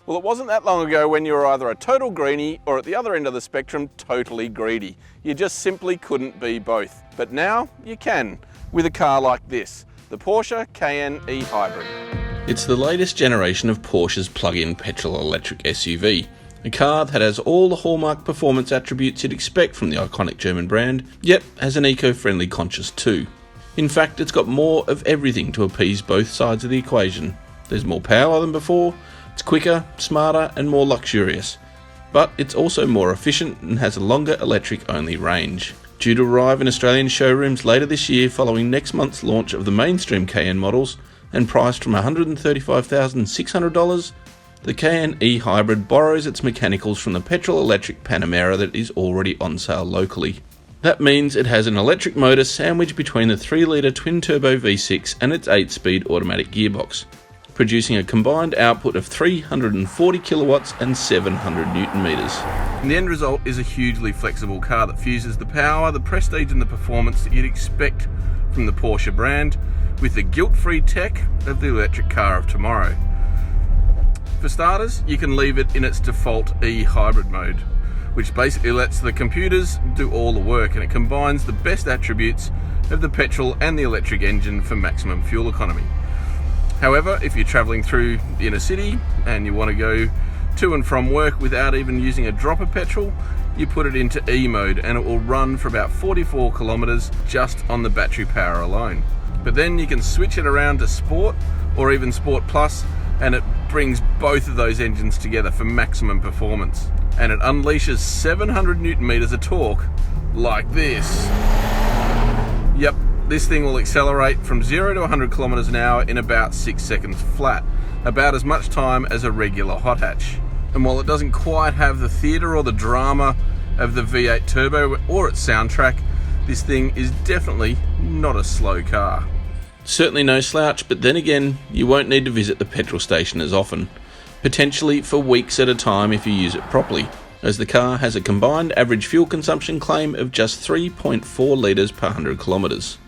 Well, it wasn't that long ago when you were either a total greenie or at the other end of the spectrum, totally greedy. You just simply couldn't be both. But now you can, with a car like this, the Porsche Cayenne e-Hybrid. It's the latest generation of Porsche's plug-in petrol-electric SUV, a car that has all the hallmark performance attributes you'd expect from the iconic German brand, yet has an eco-friendly conscience too. In fact, it's got more of everything to appease both sides of the equation. There's more power than before, it's quicker, smarter and more luxurious. But it's also more efficient and has a longer electric-only range. Due to arrive in Australian showrooms later this year following next month's launch of the mainstream Cayenne models, and priced from $135,600, the Cayenne e-Hybrid borrows its mechanicals from the petrol-electric Panamera that is already on sale locally. That means it has an electric motor sandwiched between the 3-litre twin-turbo V6 and its 8-speed automatic gearbox, producing a combined output of 340 kilowatts and 700 newton meters. And the end result is a hugely flexible car that fuses the power, the prestige and the performance that you'd expect from the Porsche brand with the guilt-free tech of the electric car of tomorrow. For starters, you can leave it in its default e-hybrid mode, which basically lets the computers do all the work, and it combines the best attributes of the petrol and the electric engine for maximum fuel economy. However, if you're travelling through the inner city and you want to go to and from work without even using a drop of petrol, you put it into E mode and it will run for about 44 kilometres just on the battery power alone. But then you can switch it around to Sport or even Sport Plus, and it brings both of those engines together for maximum performance. And it unleashes 700 newton meters of torque like this. Yep, this thing will accelerate from 0 to 100 kilometers an hour in about 6 seconds flat, about as much time as a regular hot hatch. And while it doesn't quite have the theatre or the drama of the V8 Turbo or its soundtrack, this thing is definitely not a slow car. Certainly no slouch, but then again, you won't need to visit the petrol station as often, potentially for weeks at a time if you use it properly, as the car has a combined average fuel consumption claim of just 3.4 litres per 100 kilometres.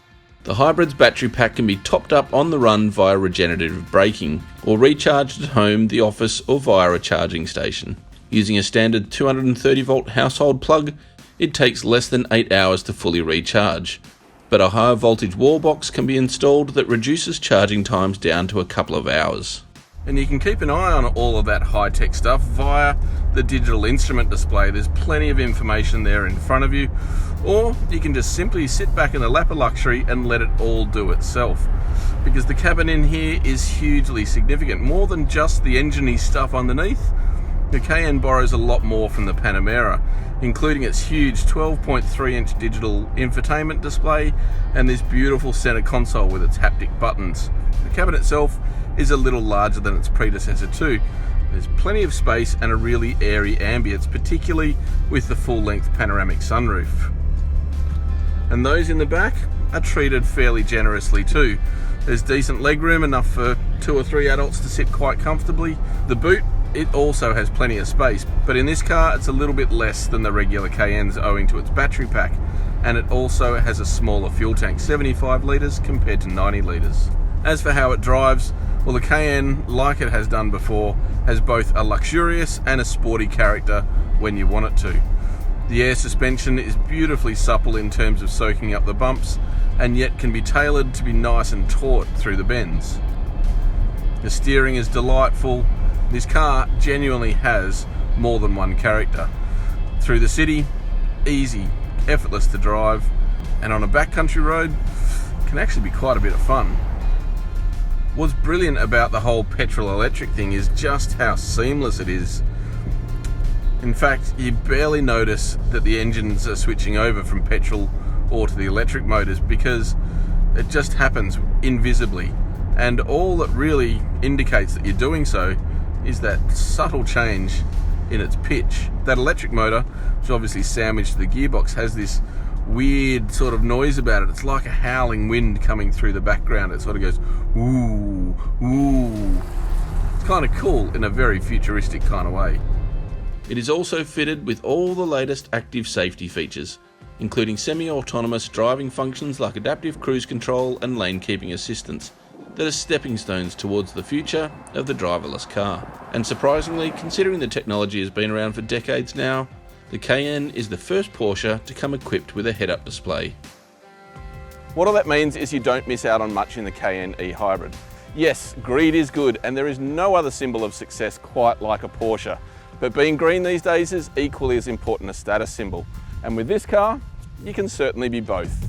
The hybrid's battery pack can be topped up on the run via regenerative braking, or recharged at home, the office or via a charging station. Using a standard 230 volt household plug, it takes less than 8 hours to fully recharge, but a higher voltage wall box can be installed that reduces charging times down to a couple of hours. And you can keep an eye on all of that high-tech stuff via the digital instrument display. There's plenty of information there in front of you, or you can just simply sit back in the lap of luxury and let it all do itself, because the cabin in here is hugely significant. More than just the engine-y stuff underneath, the Cayenne borrows a lot more from the Panamera, including its huge 12.3-inch digital infotainment display and this beautiful center console with its haptic buttons. The cabin itself is a little larger than its predecessor too. There's plenty of space and a really airy ambience, particularly with the full-length panoramic sunroof. And those in the back are treated fairly generously too. There's decent legroom, enough for 2 or 3 adults to sit quite comfortably. The boot, it also has plenty of space, but in this car it's a little bit less than the regular Cayennes owing to its battery pack, and it also has a smaller fuel tank, 75 litres compared to 90 litres. As for how it drives, well, the Cayenne, like it has done before, has both a luxurious and a sporty character when you want it to. The air suspension is beautifully supple in terms of soaking up the bumps, and yet can be tailored to be nice and taut through the bends. The steering is delightful. This car genuinely has more than one character. Through the city, easy, effortless to drive, and on a backcountry road, can actually be quite a bit of fun. What's brilliant about the whole petrol-electric thing is just how seamless it is. In fact, you barely notice that the engines are switching over from petrol or to the electric motors, because it just happens invisibly, and all that really indicates that you're doing so is that subtle change in its pitch. That electric motor, which is obviously sandwiched to the gearbox, has this weird sort of noise about it. It's like a howling wind coming through the background. It sort of goes ooh, ooh. It's kind of cool in a very futuristic kind of way. It is also fitted with all the latest active safety features, including semi-autonomous driving functions like adaptive cruise control and lane keeping assistance, that are stepping stones towards the future of the driverless car. And surprisingly, considering the technology has been around for decades now, the Cayenne is the first Porsche to come equipped with a head-up display. What all that means is you don't miss out on much in the Cayenne e-hybrid. Yes, greed is good, and there is no other symbol of success quite like a Porsche. But being green these days is equally as important a status symbol. And with this car, you can certainly be both.